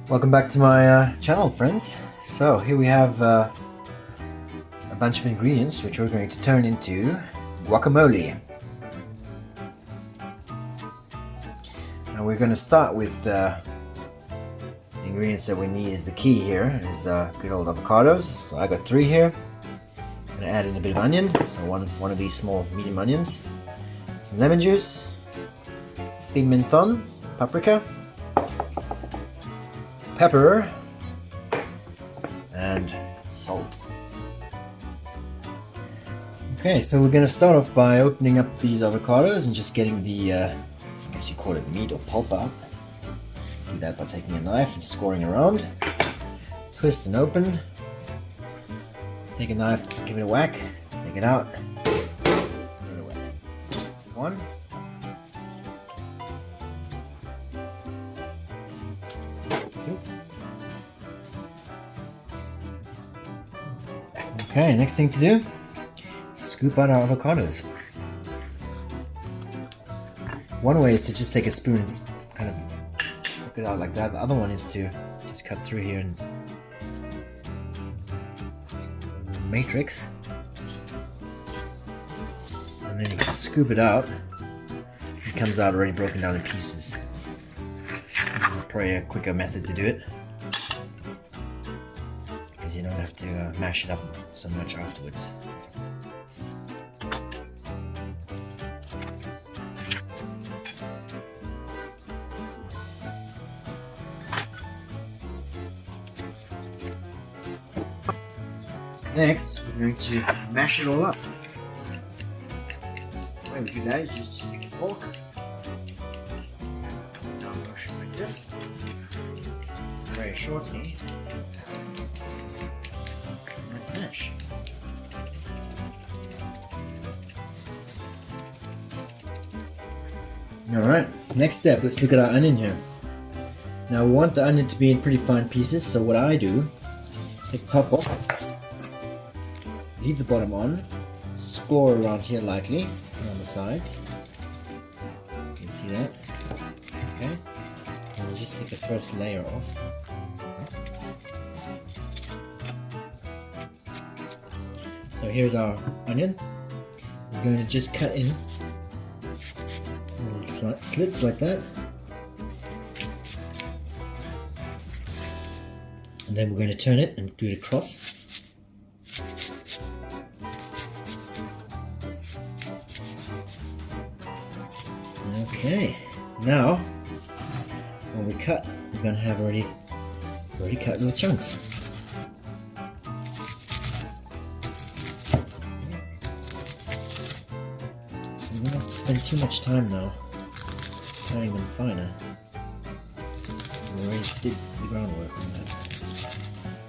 Welcome back to my channel, friends. So here we have a bunch of ingredients which we're going to turn into guacamole. Now we're going to start with the ingredients that we need. Is the key here is the good old avocados. So I got 3 here. I'm going to add in a bit of onion, so one of these small medium onions, some lemon juice, pimenton, paprika, pepper, and salt. Okay, so we're going to start off by opening up these avocados and just getting the, I guess you call it meat or pulp out. Do that by taking a knife and scoring around. Twist and open. Take a knife, give it a whack, take it out, throw it away. That's one. Two. Okay, next thing to do, scoop out our avocados. One way is to just take a spoon and kind of cook it out like that. The other one is to just cut through here and matrix, and then you can scoop it out. It comes out already broken down in pieces. This is probably a quicker method to do it, because you don't have to mash it up so much afterwards. Next, we're going to mash it all up. The way we do that is just take a fork, down motion like this, very shortly, and let's mash. Alright, next step, let's look at our onion here. Now we want the onion to be in pretty fine pieces, so what I do, take the top off, leave the bottom on, score around here lightly on the sides. You can see that. Okay, and we'll just take the first layer off. So here's our onion. We're going to just cut in little slits like that, and then we're going to turn it and do it across. Okay, now when we cut, we're going to have already cut little chunks. So we don't have to spend too much time now cutting them finer. We already did the groundwork on that.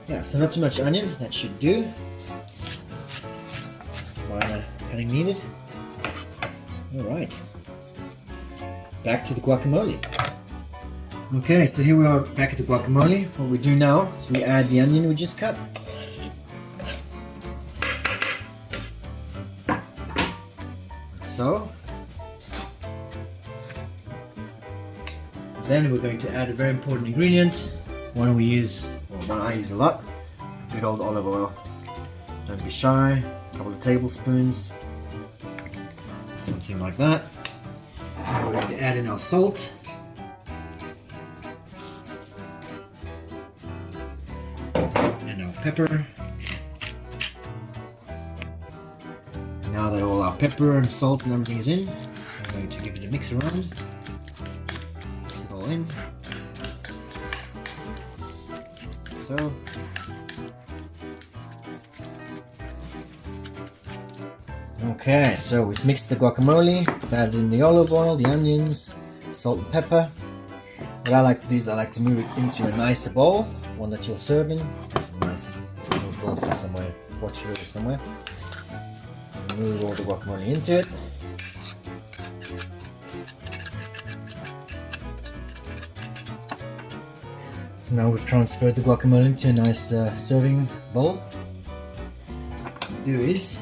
Yeah, so not too much onion, that should do. Minor cutting needed. Alright. Back to the guacamole. Okay, so here we are back at the guacamole. What we do now is we add the onion we just cut. So. Then we're going to add a very important ingredient. One we use, or one I use a lot. Good old olive oil. Don't be shy. A couple of tablespoons. Something like that. We're going to add in our salt. And our pepper. Now that all our pepper and salt and everything is in, I'm going to give it a mix around. Mix it all in. So. Okay, so we've mixed the guacamole, we've added in the olive oil, the onions, salt and pepper. What I like to do is I like to move it into a nicer bowl, one that you'll serve in. This is a nice little bowl from somewhere, Portugal or somewhere. Move all the guacamole into it. So now we've transferred the guacamole into a nice serving bowl. What we do is,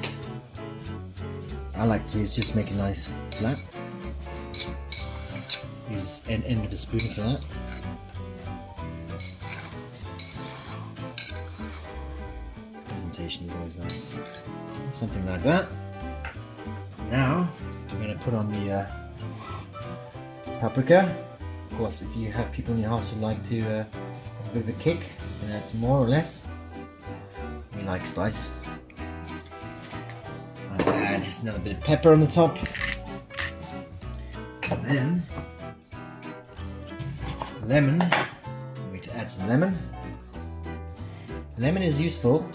I like to just make a nice flat. Use an end of a spoon for that. presentation is always nice. Something like that. Now I'm going to put on the paprika. Of course, if you have people in your house who like to have a bit of a kick, you can add some more or less. We like spice. I'll add just another bit of pepper on the top. And then lemon. I'm going to add some lemon. Lemon is useful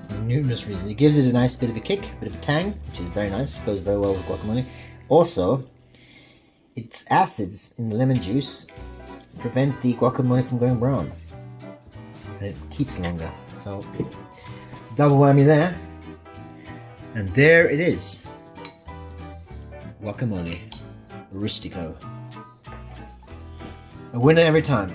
for numerous reasons. It gives it a nice bit of a kick, a bit of a tang, which is very nice. Goes very well with guacamole. Also, its acids in the lemon juice prevent the guacamole from going brown. And it keeps longer. So it's a double whammy there. And there it is. Guacamole Rustico. A winner every time.